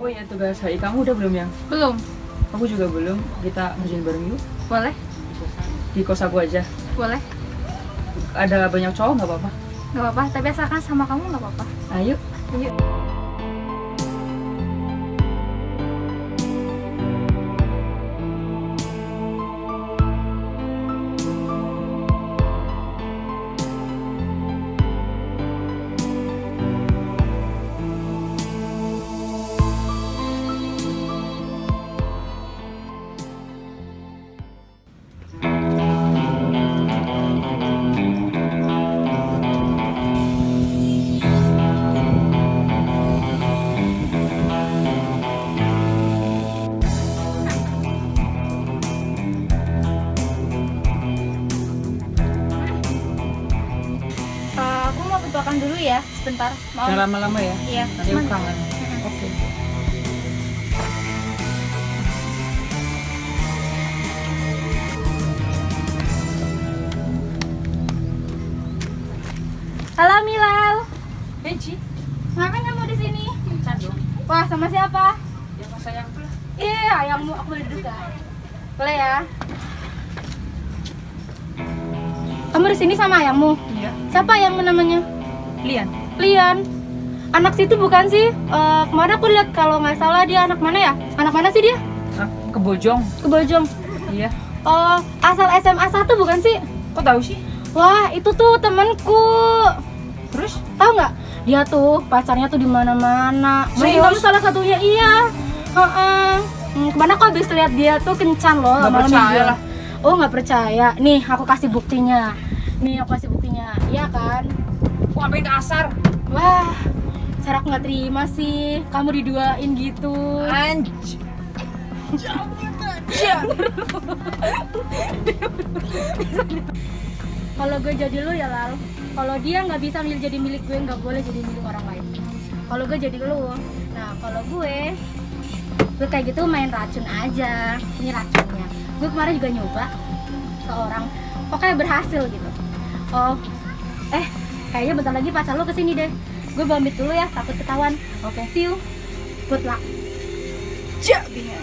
Oh iya, tugas HI kamu udah belum ya? Belum. Aku juga belum. Kita ngerjain bareng yuk. Boleh? Di kos aku aja. Boleh. Ada banyak cowok nggak apa-apa? Gak apa-apa, tapi asalkan sama kamu gak apa-apa. Ayo. Yuk. Aku mau betulkan dulu ya, sebentar. Mau? Jangan lama-lama ya. Iya. Nanti aku cuman- kangen. Oke. Halo Milal. Hey Ci, Ngapain kamu di sini? kencan dong. Wah, sama siapa? Ya mas sayangku lah. Ayangmu, aku boleh duduk gak? Boleh ya? Kamu di sini sama ayangmu? Iya. Siapa ayangmu namanya? Lian. Lian. Anak situ bukan sih? Kemarin aku lihat kalau nggak salah dia anak mana ya? Anak mana sih dia? Ah, ke Bojong. Ke Bojong. Iya. Asal SMA 1 bukan sih? Kok tahu sih? Wah, itu tuh temanku. Terus? Tahu nggak? Dia tuh pacarnya tuh di mana-mana. Mungkin Serius? kamu salah satunya, iya. Kemana aku habis lihat dia tuh kencan loh. Nggak malam percaya minggu. lah. Oh, nggak percaya. Nih, aku kasih buktinya. Iya kan? Wah, apa yang kasar? Wah, cara aku nggak terima sih. Kamu diduain gitu. Anj. Kalau gue jadi lo ya Lal. Kalau dia nggak bisa jadi milik gue, nggak boleh jadi milik orang lain. Kalau gue jadi lo. Nah, kalau gue kayak gitu main racun aja. Ini racunnya. Gue kemarin juga nyoba ke orang, pokoknya berhasil gitu. Kayaknya bentar lagi pacar lo kesini deh. Gue pamit dulu ya, takut ketahuan. Oke. See you. Good luck. Jadi.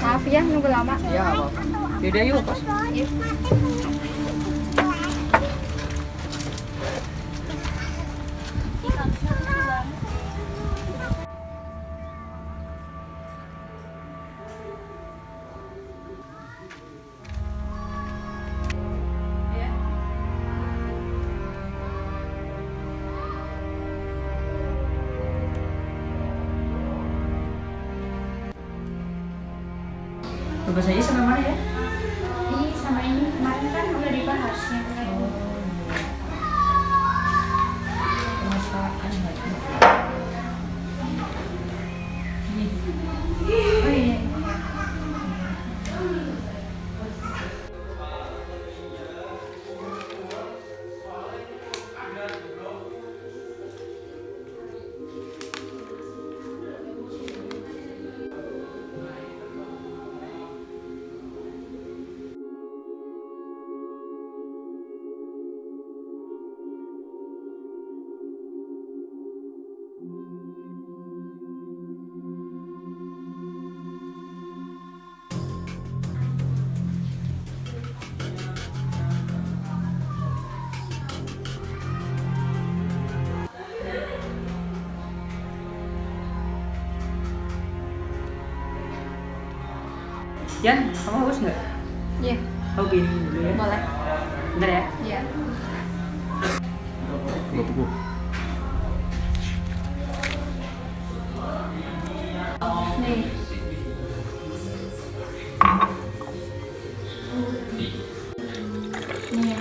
Maaf ya, nunggu lama. Ya, nggak apa-apa. Yaudah yuk, kos. Tugas saya sampai mana ya? Ini sama ini kemarin kan udah dibahas yang terakhir. Penasaran lagi. Oh iya. Yan, kamu haus nggak? Iya, Aku piring dulu ya. boleh. Bentar ya. Iya. Bapakku. Nih. Nih.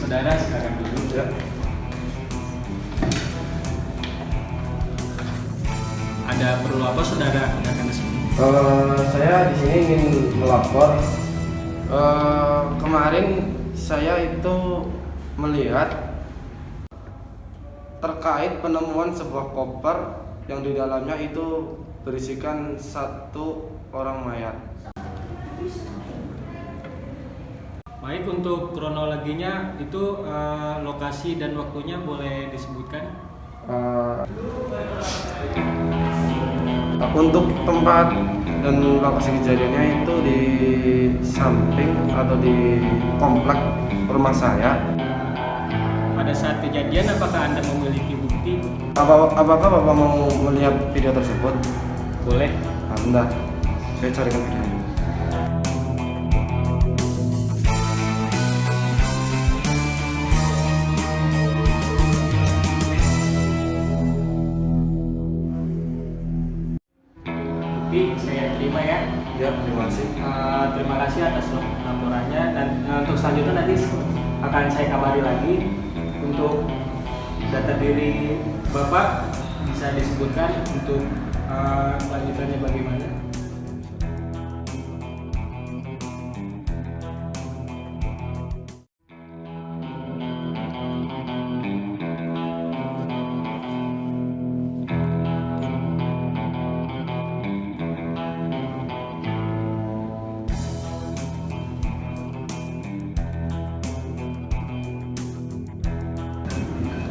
Saudara silakan dulu. Ya. Ada perlu apa saudara datang ke sini? Saya di sini ingin melapor. Kemarin saya itu melihat terkait penemuan sebuah koper yang di dalamnya itu berisikan satu orang mayat. Baik, untuk kronologinya itu lokasi dan waktunya boleh disebutkan? Untuk tempat dan lokasi kejadiannya itu di samping atau di komplek rumah saya. Pada saat kejadian apakah Anda memiliki bukti? Apakah Bapak mau melihat video tersebut? Boleh. Nah, bentar, saya carikan videonya. Bukti saya terima ya. Ya, terima kasih. Terima kasih atas laporannya dan untuk selanjutnya nanti akan saya kabari lagi untuk data diri Bapak bisa disebutkan untuk lanjutannya bagaimana.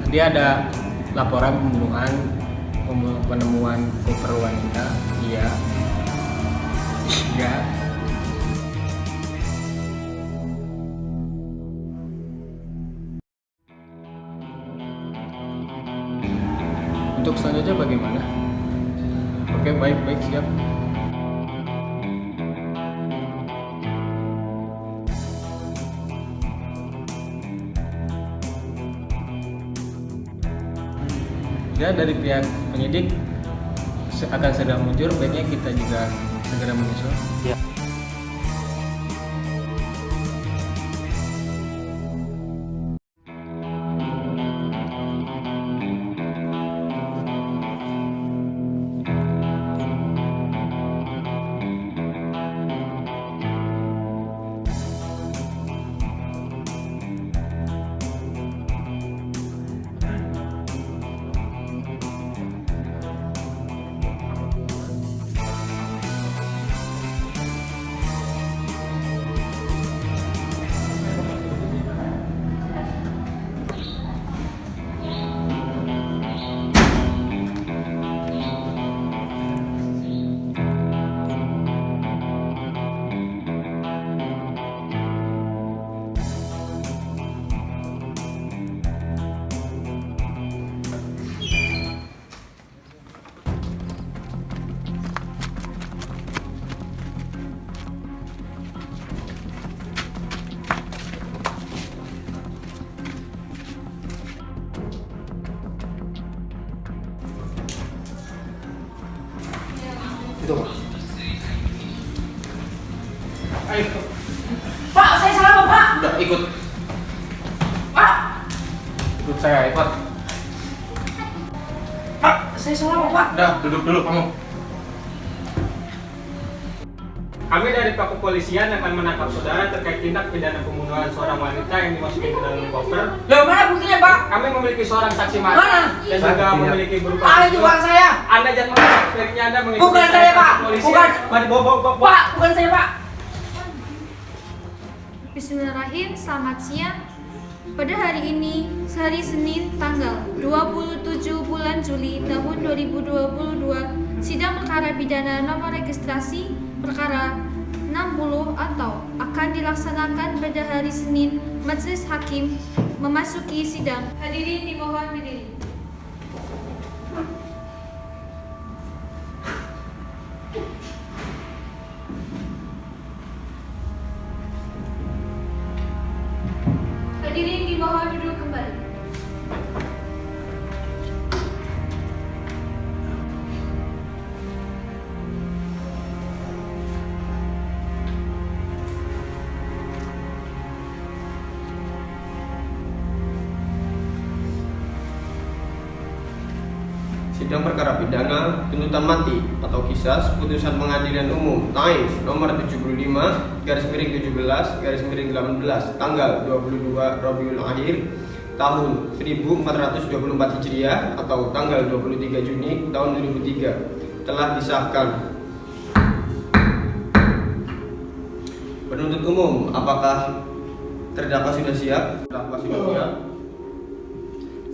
Dia ada laporan penemuan koper wanita. Iya. Iya. Untuk selanjutnya bagaimana? Oke, baik, siap. Ya, dari pihak penyidik akan segera muncul, baiknya kita juga segera menyusul. Ya. Itu, Pak. Ayo. Pak, saya salah Pak. Udah, ikut. Pak, Ikut saya, ikut. Pak, saya salah Pak. Udah, duduk dulu kamu. Kami dari Pak Kepolisian akan menangkap saudara terkait tindak pidana pembunuhan seorang wanita yang dimasukin ke dalam koper. Loh, mana buktinya Pak? Kami memiliki seorang saksi mata Mana? dan juga Buktinya. memiliki berupa Pak, itu bukan saya. Anda jangan mengaku sebaliknya Anda mengikuti Bukan saya, Pak. kepolisian. Bukan. Mari, bawa. Pak, bukan saya Pak. Bismillahirrahmanirrahim, selamat siang. Pada hari ini, hari Senin tanggal 27 bulan Juli tahun 2022, sidang perkara pidana nomor registrasi perkara 60 atau akan dilaksanakan pada hari Senin. Majelis Hakim memasuki sidang. Hadirin dimohon berdiri. Hadirin dimohon duduk kembali. sidang perkara pidana tuntutan mati atau kisas putusan pengadilan umum Times nomor 75/17/18 tanggal 22 Rabiul Akhir tahun 1424 Hijriah atau tanggal 23 Juni tahun 2003 telah disahkan. Penuntut umum, apakah terdakwa sudah siap? Terdakwa sudah siap.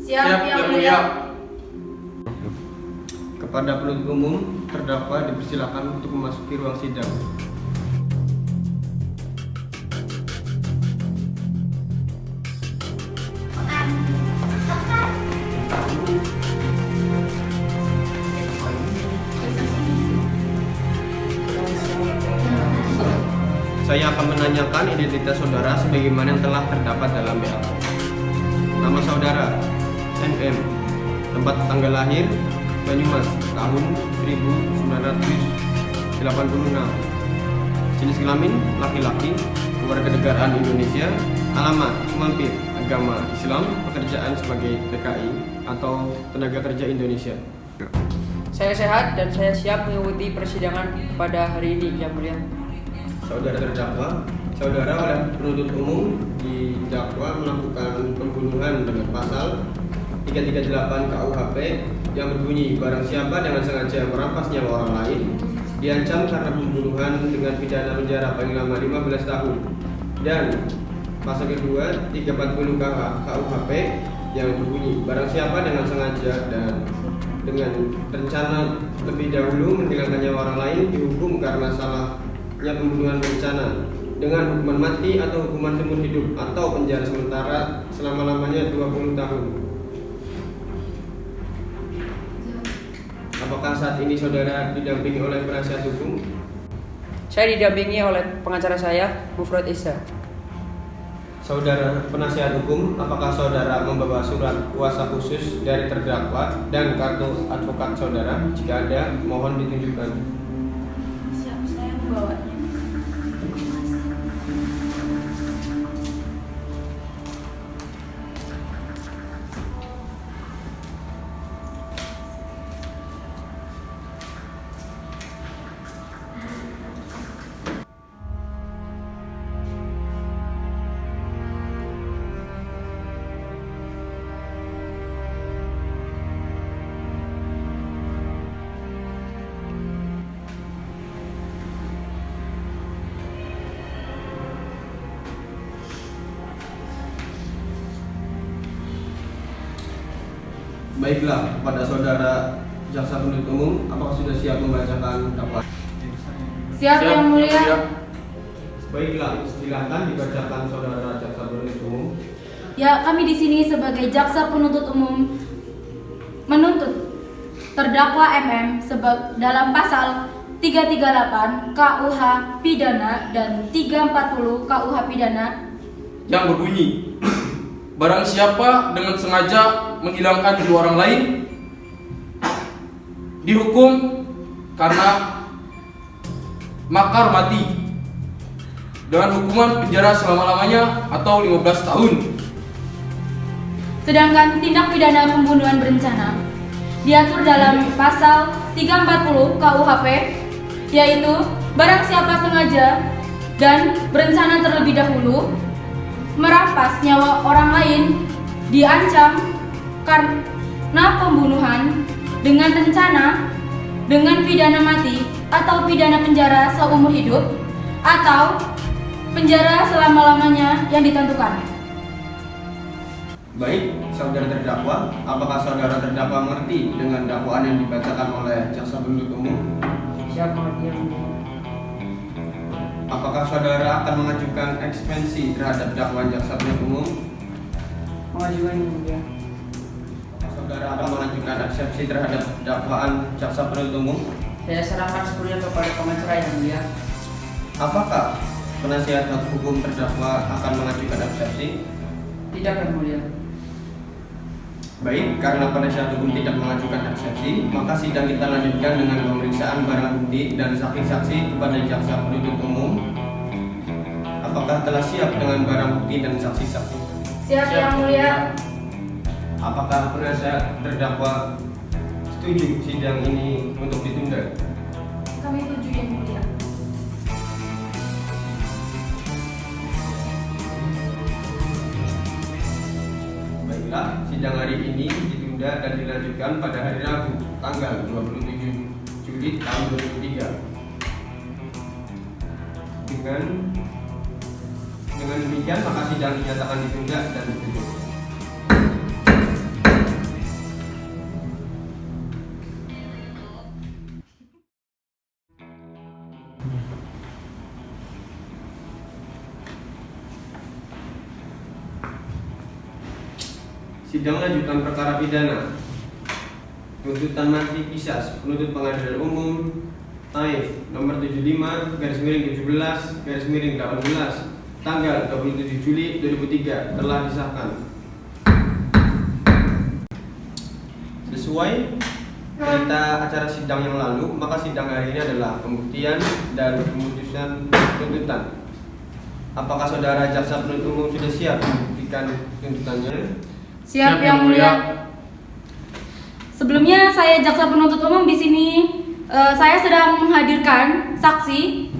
Siap yang mulia. Kepada penuntut umum, terdakwa dipersilakan untuk memasuki ruang sidang. Saya akan menanyakan identitas saudara sebagaimana yang telah terdapat dalam BAP. Nama saudara NM, tempat tanggal lahir Banyumas tahun 1986, jenis kelamin laki-laki, kewarganegaraan Indonesia, alamat Sumampir, agama Islam, pekerjaan sebagai TKI atau tenaga kerja Indonesia. Saya sehat dan saya siap mengikuti persidangan pada hari ini, Yang Mulia. Saudara terdakwa, saudara oleh penuntut umum didakwa melakukan pembunuhan dengan pasal 338 KUHP yang berbunyi barang siapa dengan sengaja merampas nyawa orang lain diancam karena pembunuhan dengan pidana penjara paling lama 15 tahun, dan pasal kedua 340 KUHP yang berbunyi barang siapa dengan sengaja dan dengan rencana lebih dahulu menghilangkan nyawa orang lain dihukum karena salahnya pembunuhan berencana dengan hukuman mati atau hukuman seumur hidup atau penjara sementara selama-lamanya 20 tahun. Apakah saat ini saudara didampingi oleh penasihat hukum? Saya didampingi oleh pengacara saya, Mufrad Isa. Saudara penasihat hukum, apakah saudara membawa surat kuasa khusus dari terdakwa dan kartu advokat saudara? Jika ada, mohon ditunjukkan. Siap, saya membawanya. Baiklah, kepada saudara jaksa penuntut umum, apakah sudah siap membacakan dakwaan? Siap, Yang Mulia. Baiklah, silakan dibacakan saudara jaksa penuntut umum. Ya, kami di sini sebagai jaksa penuntut umum menuntut terdakwa MM dalam pasal 338 KUH pidana dan 340 KUH pidana yang berbunyi barang siapa dengan sengaja menghilangkan nyawa orang lain dihukum karena makar mati dengan hukuman penjara selama-lamanya atau 15 tahun. Sedangkan tindak pidana pembunuhan berencana diatur dalam pasal 340 KUHP, yaitu barang siapa sengaja dan berencana terlebih dahulu merampas nyawa orang lain diancam karena pembunuhan dengan rencana dengan pidana mati atau pidana penjara seumur hidup atau penjara selama-lamanya yang ditentukan. Baik, saudara terdakwa, apakah saudara terdakwa mengerti dengan dakwaan yang dibacakan oleh jaksa penuntut umum? Siap mengerti, Yang Mulia. Apakah saudara akan mengajukan ekspensi terhadap dakwaan jaksa penuntut umum? Mengajukan, Yang Mulia. Saudara akan mengajukan eksepsi terhadap dakwaan jaksa penuntut umum? Saya serahkan sepenuhnya kepada pengacara, Yang Mulia. Apakah penasihat hukum terdakwa akan mengajukan eksepsi? Tidak, Yang Mulia. Baik, karena penasihat hukum tidak mengajukan eksepsi, maka sidang kita lanjutkan dengan pemeriksaan barang bukti dan saksi-saksi kepada jaksa penuntut umum. Apakah telah siap dengan barang bukti dan saksi-saksi? Siap, Yang Mulia. Apakah penasihat terdakwa setuju sidang ini untuk ditunda? Kami setuju Yang Mulia. Baiklah, sidang hari ini ditunda dan dilanjutkan pada hari Rabu, tanggal 27 Juli tahun 2003. Dengan demikian, maka sidang dinyatakan ditunda dan ditutup. Sidang lanjutan perkara pidana. Tuntutan mati Pisas, penuntut pengadilan umum Taif nomor 75/17/18 tanggal 27 Juli 2003 telah disahkan. Sesuai berita acara sidang yang lalu, maka sidang hari ini adalah pembuktian dan pemutusan tuntutan. Apakah saudara jaksa penuntut umum sudah siap membuktikan tuntutannya? Siap Yang Mulia. Sebelumnya saya jaksa penuntut umum di sini saya sedang menghadirkan saksi.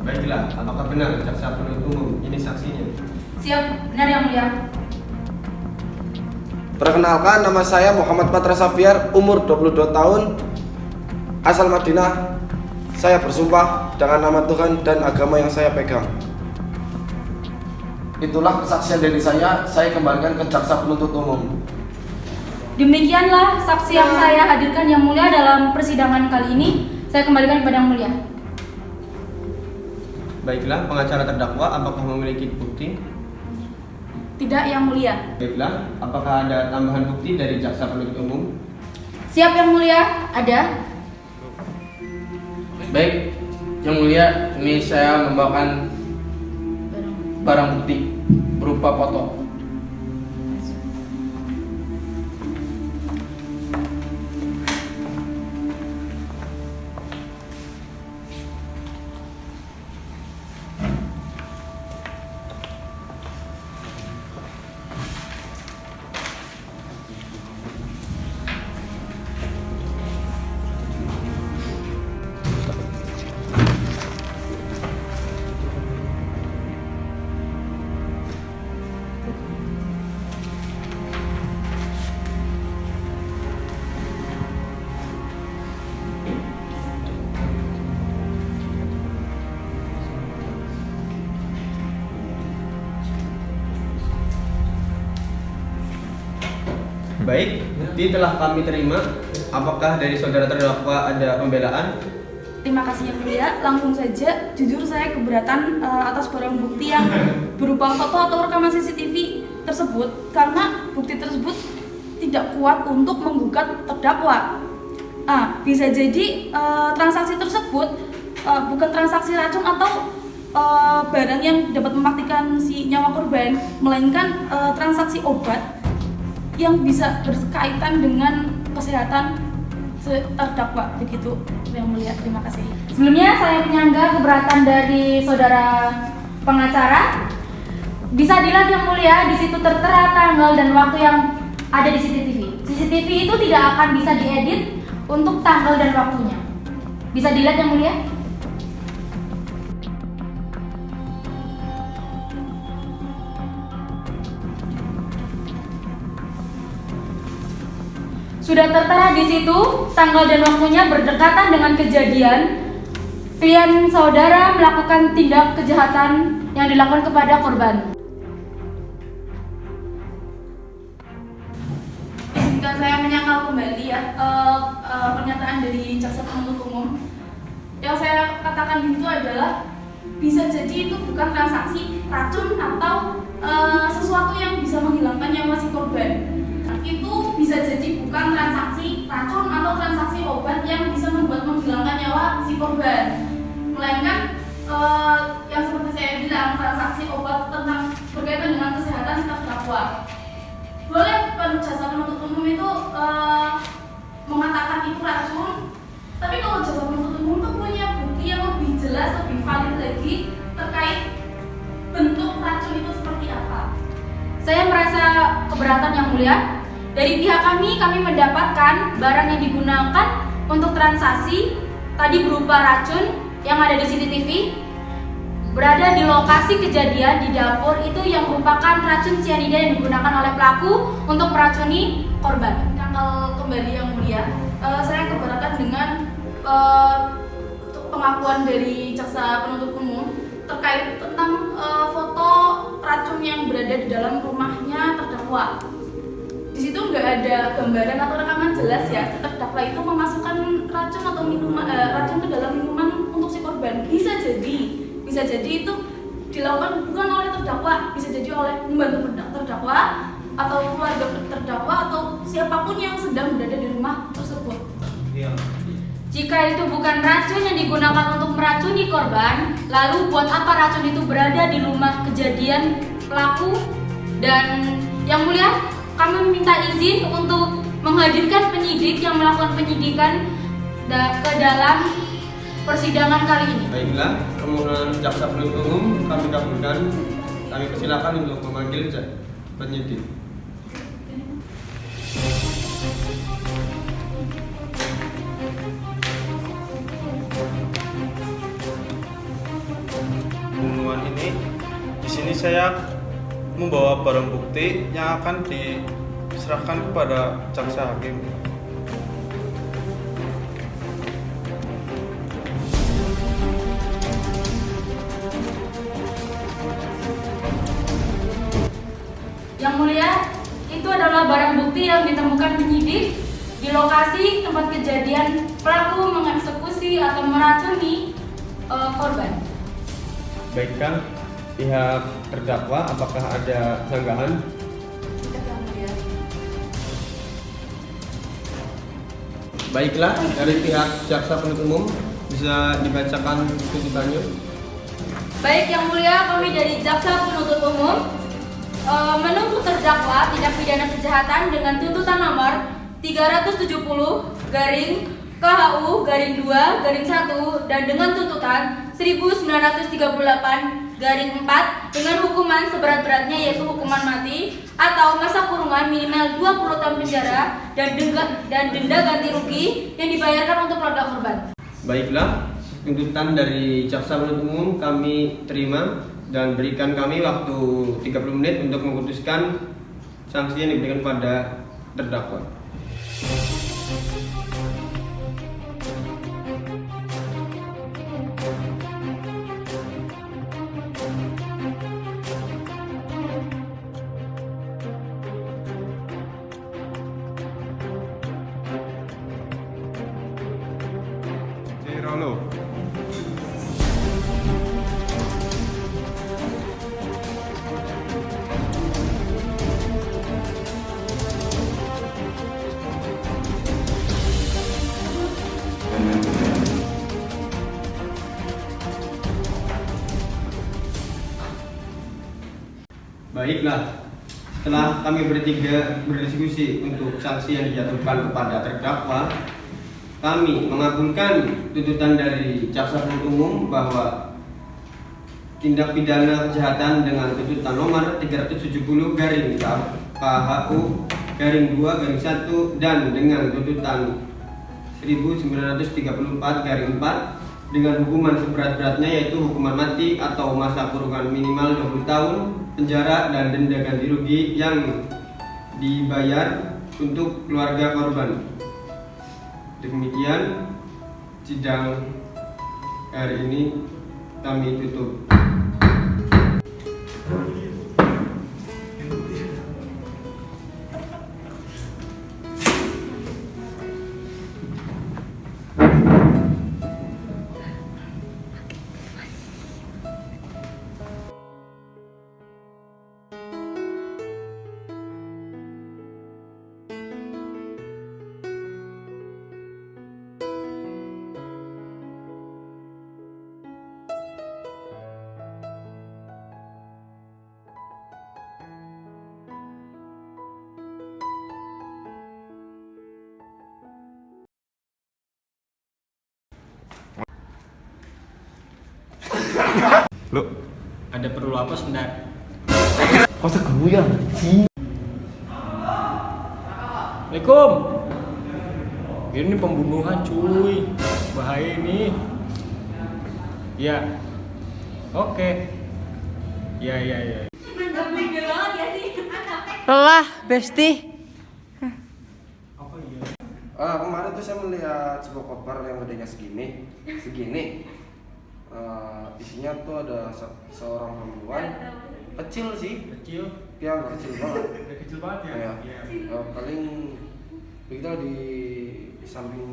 Baiklah, apakah benar jaksa penuntut umum ini saksinya? Siap, benar Yang Mulia. Perkenalkan, nama saya Muhammad Patra Safiar, umur 22 tahun, asal Madinah. Saya bersumpah dengan nama Tuhan dan agama yang saya pegang. Itulah kesaksian dari saya kembalikan ke jaksa penuntut umum. Demikianlah saksi yang saya hadirkan Yang Mulia dalam persidangan kali ini. Saya kembalikan kepada Yang Mulia. Baiklah, pengacara terdakwa apakah memiliki bukti? Tidak Yang Mulia. Baiklah, apakah ada tambahan bukti dari jaksa penuntut umum? Siap Yang Mulia, ada. Baik, Yang Mulia, ini saya membawakan barang bukti berupa foto. Baik, bukti telah kami terima. Apakah dari saudara terdakwa ada pembelaan? Terima kasih Yang Mulia. Langsung saja, jujur saya keberatan atas barang bukti yang berupa foto atau rekaman CCTV tersebut karena bukti tersebut tidak kuat untuk menggugat terdakwa. Bisa jadi transaksi tersebut bukan transaksi racun atau barang yang dapat mematikan si nyawa korban, melainkan transaksi obat yang bisa berkaitan dengan kesehatan terdakwa. Begitu Yang Mulia, terima kasih. Sebelumnya saya menyangga keberatan dari saudara pengacara. Bisa dilihat Yang Mulia, di situ tertera tanggal dan waktu yang ada di CCTV. CCTV itu tidak akan bisa diedit untuk tanggal dan waktunya. Bisa dilihat Yang Mulia? Sudah tertera di situ tanggal dan waktunya berdekatan dengan kejadian klien saudara melakukan tindak kejahatan yang dilakukan kepada korban. Izinkan saya menyangkal kembali ya pernyataan dari jaksa penuntut umum. Yang saya katakan itu adalah bisa jadi itu bukan transaksi racun atau sesuatu yang bisa menghilangkan nyawa si korban. Itu bisa jadi bukan transaksi racun atau transaksi obat yang bisa membuat menghilangkan nyawa si korban, melainkan yang seperti saya bilang, transaksi obat tentang berkaitan dengan kesehatan si terdakwa. Boleh jasa penuntut umum itu mengatakan itu racun Tapi kalau jaksa penuntut umum tuh punya bukti yang lebih jelas, lebih valid lagi terkait bentuk racun itu seperti apa. Saya merasa keberatan yang mulia. Dari pihak kami mendapatkan barang yang digunakan untuk transaksi tadi berupa racun yang ada di CCTV berada di lokasi kejadian di dapur itu yang merupakan racun cyanida yang digunakan oleh pelaku untuk meracuni korban. Kembali yang mulia, saya keberatan dengan pengakuan dari jaksa penuntut umum terkait tentang foto racun yang berada di dalam rumahnya terdakwa. Di situ nggak ada gambaran atau rekaman jelas ya, si terdakwa itu memasukkan racun atau racun ke dalam minuman untuk si korban. Bisa jadi itu dilakukan bukan oleh terdakwa, bisa jadi oleh membantu terdakwa atau keluarga terdakwa atau siapapun yang sedang berada di rumah tersebut. Jika itu bukan racun yang digunakan untuk meracuni korban, lalu buat apa racun itu berada di rumah kejadian pelaku? Dan yang mulia, kami meminta izin untuk menghadirkan penyidik yang melakukan penyidikan ke dalam persidangan kali ini. Baiklah, permohonan jaksa penuntut umum kami kabulkan. Kami persilakan untuk memanggil penyidik. Pembunuhan ini, di sini saya membawa barang bukti yang akan diserahkan kepada jaksa hakim. Yang mulia, itu adalah barang bukti yang ditemukan penyidik di lokasi tempat kejadian pelaku mengeksekusi atau meracuni korban. Baiklah, pihak terdakwa apakah ada sanggahan? Baiklah, dari pihak jaksa penuntut umum bisa dibacakan tuntutannya. Baik yang mulia, kami dari jaksa penuntut umum menuntut terdakwa tindak pidana kejahatan dengan tuntutan nomor 370 garing KHU garing 2 garing 1 dan dengan tuntutan 1938 garing 4 dengan hukuman seberat-beratnya yaitu hukuman mati atau masa kurungan minimal 20 tahun penjara dan denda ganti rugi yang dibayarkan untuk keluarga korban. Baiklah, tuntutan dari jaksa penuntut umum kami terima dan berikan kami waktu 30 menit untuk memutuskan sanksi yang diberikan kepada terdakwa. Rolo. Baiklah, setelah kami bertiga berdiskusi untuk sanksi yang dijatuhkan kepada terdakwa, kami mengabulkan tuntutan dari jaksa penuntut umum bahwa tindak pidana kejahatan dengan tuntutan nomor 370 garing KHU garing 2 garing 1 dan dengan tuntutan 1934 garing 4 dengan hukuman seberat-beratnya yaitu hukuman mati atau masa kurungan minimal 20 tahun penjara dan denda ganti rugi yang dibayar untuk keluarga korban. Demikian sidang hari ini kami tutup. Lo, Ada perlu apa sebentar? Kok segoyang? Assalamualaikum. Ini pembunuhan cuy. Bahaya ini. Ya. Oke. Ya. Lelah, Besti. Kemarin tuh saya melihat sebuah koper yang gedenya segini. Isinya tuh ada seorang perempuan kecil sih. Kecil. Ya nggak kecil banget. Kecil banget Ya. Paling begitu di samping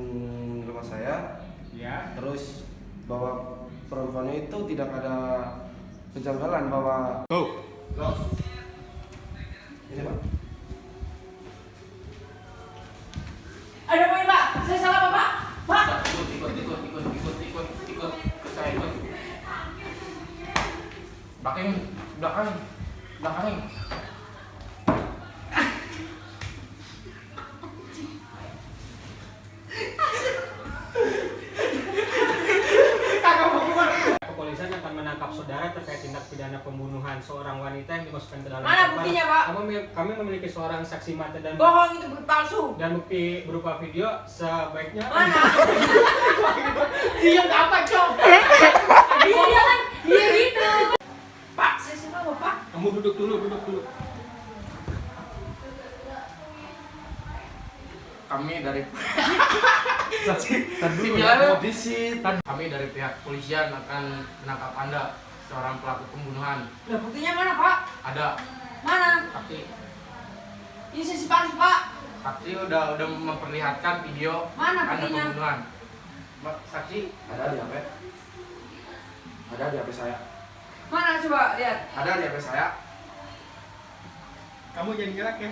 rumah saya. Ya. Terus bahwa perempuannya itu tidak ada kejanggalan bahwa Go. ini Pak. Ada poin, Pak. Saya salah apa, Pak? Pak. Ikut ke saya ikut. Belakang. Kepolisian akan menangkap saudara terkait tindak pidana pembunuhan seorang wanita yang dimasukkan ke dalam Mana kapal. buktinya, Pak? Kami memiliki seorang saksi mata dan Bohong, itu bukti palsu. bukti berupa video sebaiknya. Mana? Diam apa, Cok? Dia gitu. Pak, saya salah apa, Pak? Kamu duduk dulu. Kami dari kami dari pihak kepolisian akan menangkap Anda, seorang pelaku pembunuhan. Lah, buktinya mana, Pak? Ada Mana? saksi. Ini sisi palsu, Pak. Saksi udah memperlihatkan video Mana Anda buktinya? pembunuhan. Saksi Ada di HP. Ada di HP saya. Mana coba lihat? Ada di HP saya. Kamu jangan gerak ya.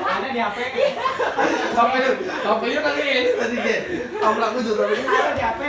Ada di HP. Sampai kali ini tadi ke. Amplak juga. Ada di HP.